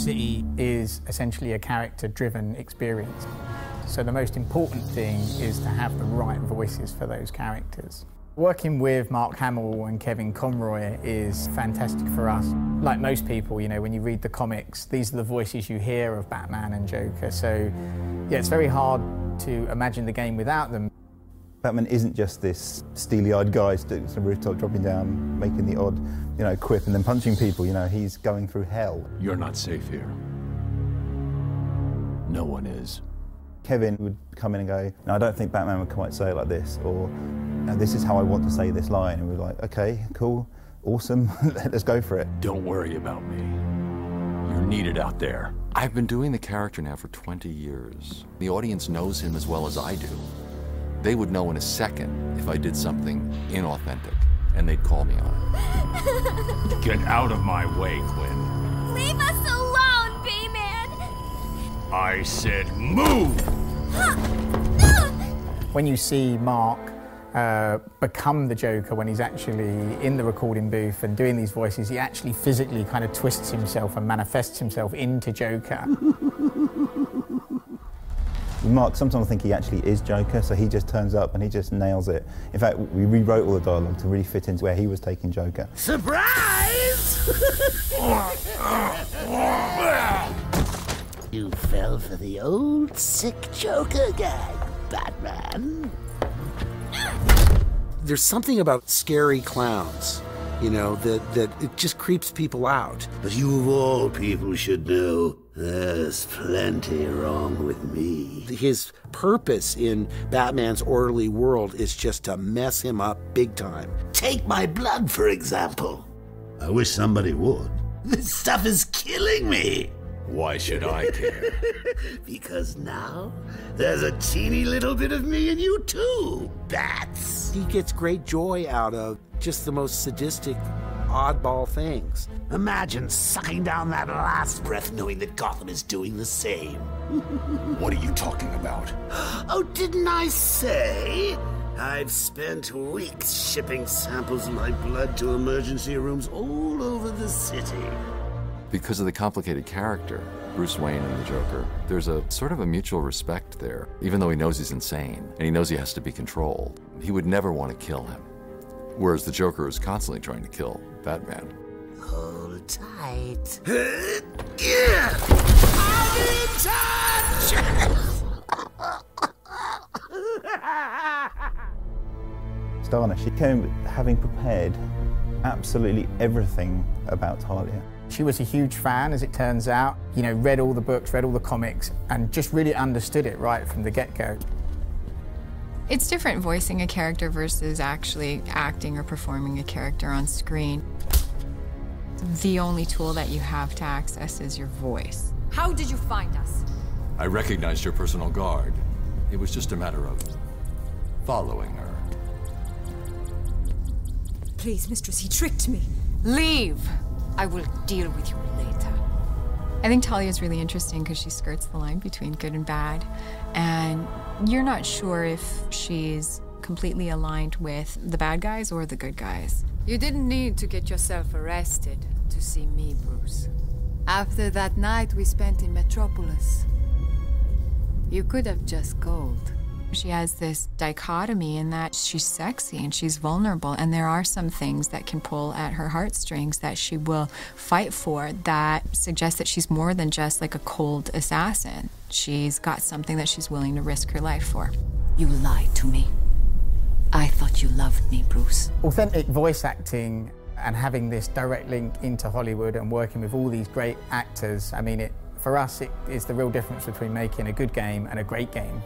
City is essentially a character-driven experience. So the most important thing is to have the right voices for those characters. Working with Mark Hamill and Kevin Conroy is fantastic for us. Like most people, you know, when you read the comics, these are the voices you hear of Batman and Joker. So, yeah, it's very hard to imagine the game without them. Batman isn't just this steely-eyed guy sitting on the rooftop, dropping down, making the odd, you know, quip and then punching people. You know, he's going through hell. You're not safe here. No one is. Kevin would come in and go, no, I don't think Batman would quite say it like this, or no, this is how I want to say this line. And we're like, okay, cool, awesome, let's go for it. Don't worry about me. You're needed out there. I've been doing the character now for 20 years. The audience knows him as well as I do. They would know in a second if I did something inauthentic, and they'd call me on it. Get out of my way, Quinn. Leave us alone, B-Man! I said move! When you see Mark become the Joker when he's actually in the recording booth and doing these voices, he actually physically kind of twists himself and manifests himself into Joker. Mark, sometimes I think he actually is Joker, so he just turns up and he just nails it. In fact, we rewrote all the dialogue to really fit into where he was taking Joker. Surprise! You fell for the old sick Joker gag, Batman. There's something about scary clowns, you know, that it just creeps people out. But you of all people should know, there's plenty wrong with me. His purpose in Batman's orderly world is just to mess him up big time. Take my blood, for example. I wish somebody would. This stuff is killing me. Why should I care? Because now, there's a teeny little bit of me in you too, Bats. He gets great joy out of just the most sadistic, oddball things. Imagine sucking down that last breath knowing that Gotham is doing the same. What are you talking about? Oh, didn't I say? I've spent weeks shipping samples of my blood to emergency rooms all over the city. Because of the complicated character, Bruce Wayne and the Joker, there's a sort of a mutual respect there. Even though he knows he's insane, and he knows he has to be controlled, he would never want to kill him. Whereas the Joker is constantly trying to kill Batman. Hold tight. I'm in touch! Starner, she came having prepared absolutely everything about Talia. She was a huge fan, as it turns out. You know, read all the books, read all the comics, and just really understood it right from the get-go. It's different voicing a character versus actually acting or performing a character on screen. The only tool that you have to access is your voice. How did you find us? I recognized your personal guard. It was just a matter of following her. Please, mistress, he tricked me. Leave! I will deal with you later. I think Talia is really interesting because she skirts the line between good and bad, and you're not sure if she's completely aligned with the bad guys or the good guys. You didn't need to get yourself arrested to see me, Bruce. After that night we spent in Metropolis, you could have just called. She has this dichotomy in that she's sexy and she's vulnerable, and there are some things that can pull at her heartstrings that she will fight for that suggest that she's more than just like a cold assassin. She's got something that she's willing to risk her life for. You lied to me. I thought you loved me, Bruce. Authentic voice acting and having this direct link into Hollywood and working with all these great actors, I mean, for us, it is the real difference between making a good game and a great game.